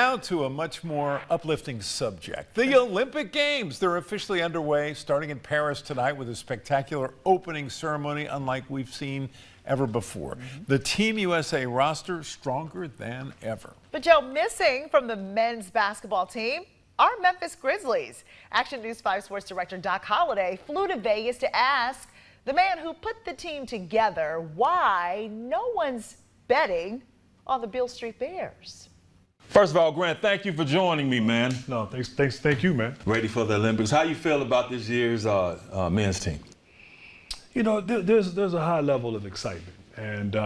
Now to a much more uplifting subject. The Olympic Games. They're officially underway, starting in Paris tonight with a spectacular opening ceremony unlike we've seen ever before. The Team USA roster stronger than ever. But Joe, missing from the men's basketball team are Memphis Grizzlies. Action News 5 Sports Director Doc Holliday flew to Vegas to ask the man who put the team together why no one's betting on the Beale Street Bears. First of all, Grant, thank you for joining me, man. No, thank you, man. Ready for the Olympics. How you feel about this year's men's team? You know, there's a high level of excitement. And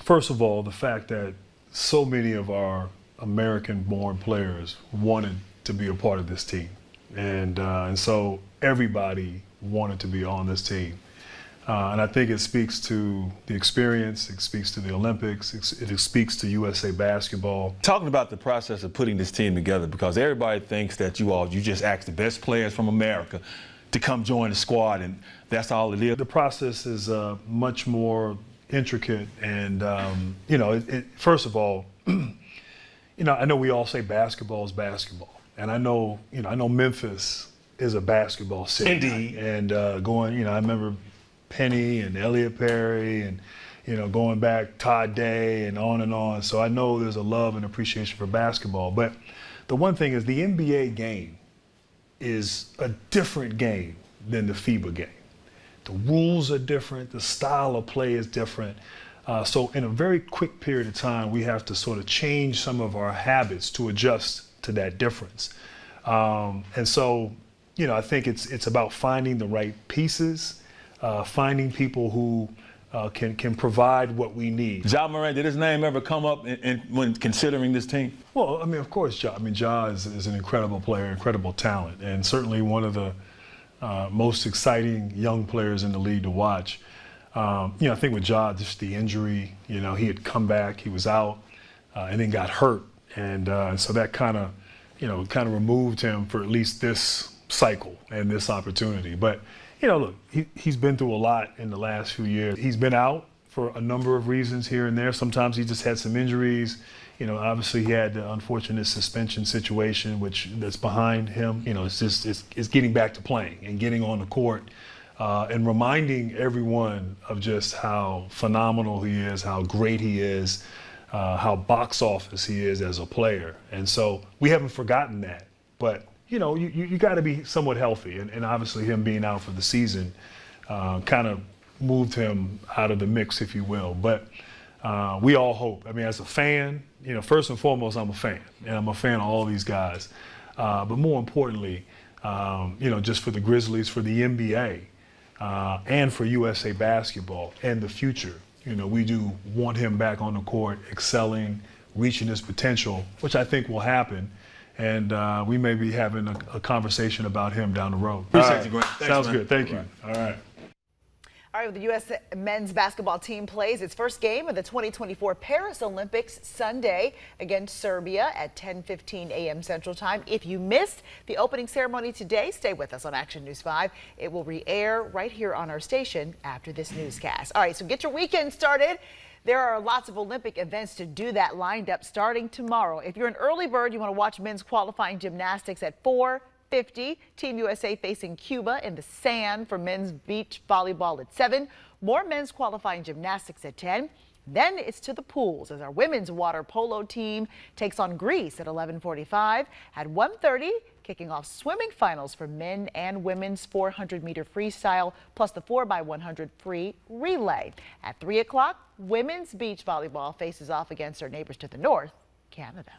first of all, the fact that so many of our American-born players wanted to be a part of this team. And so everybody wanted to be on this team. And I think it speaks to the experience, it speaks to the Olympics, it speaks to USA basketball. Talking about the process of putting this team together, because everybody thinks that you just ask the best players from America to come join the squad, and that's all it is. The process is much more intricate, and you know, first of all, you know, I know we all say basketball is basketball, and I know Memphis is a basketball city. Indeed. And you know, I remember Penny and Elliot Perry and, you know, going back Todd Day and on and on. So I know there's a love and appreciation for basketball. But the one thing is the NBA game is a different game than the FIBA game. The rules are different. The style of play is different. So in a very quick period of time, we have to sort of change some of our habits to adjust to that difference. And so, you know, I think it's about finding the right pieces, finding people who can provide what we need. Ja Morant, did his name ever come up when considering this team? Well, I mean, of course, Ja. I mean, Ja is an incredible player, incredible talent, and certainly one of the most exciting young players in the league to watch. You know, I think with Ja, just the injury, you know, he had come back, he was out, and then got hurt, and so that kind of removed him for at least this cycle and this opportunity. But you know, look, he's been through a lot in the last few years. He's been out for a number of reasons here and there. Sometimes he just had some injuries. You know, obviously he had the unfortunate suspension situation, that's behind him. You know, it's getting back to playing and getting on the court and reminding everyone of just how phenomenal he is, how great he is, how box office he is as a player. And so we haven't forgotten that. But you know, you got to be somewhat healthy, and obviously him being out for the season kind of moved him out of the mix, if you will. But we all hope. I mean, as a fan, you know, first and foremost, I'm a fan, and I'm a fan of all these guys. But more importantly, you know, just for the Grizzlies, for the NBA, and for USA basketball and the future, you know, we do want him back on the court, excelling, reaching his potential, which I think will happen. And we may be having a conversation about him down the road. Appreciate you, Grant. Sounds good. Thank you. All right. All right, well, the U.S. men's basketball team plays its first game of the 2024 Paris Olympics Sunday against Serbia at 10:15 a.m. Central Time. If you missed the opening ceremony today, stay with us on Action News 5. It will re-air right here on our station after this newscast. All right, so get your weekend started. There are lots of Olympic events to do that lined up starting tomorrow. If you're an early bird, you want to watch men's qualifying gymnastics at 4:50. Team USA facing Cuba in the sand for men's beach volleyball at 7. More men's qualifying gymnastics at 10. Then it's to the pools as our women's water polo team takes on Greece at 11:45. At 1:30, kicking off swimming finals for men and women's 400-meter freestyle, plus the 4x100 free relay. At 3 o'clock, women's beach volleyball faces off against our neighbors to the north, Canada.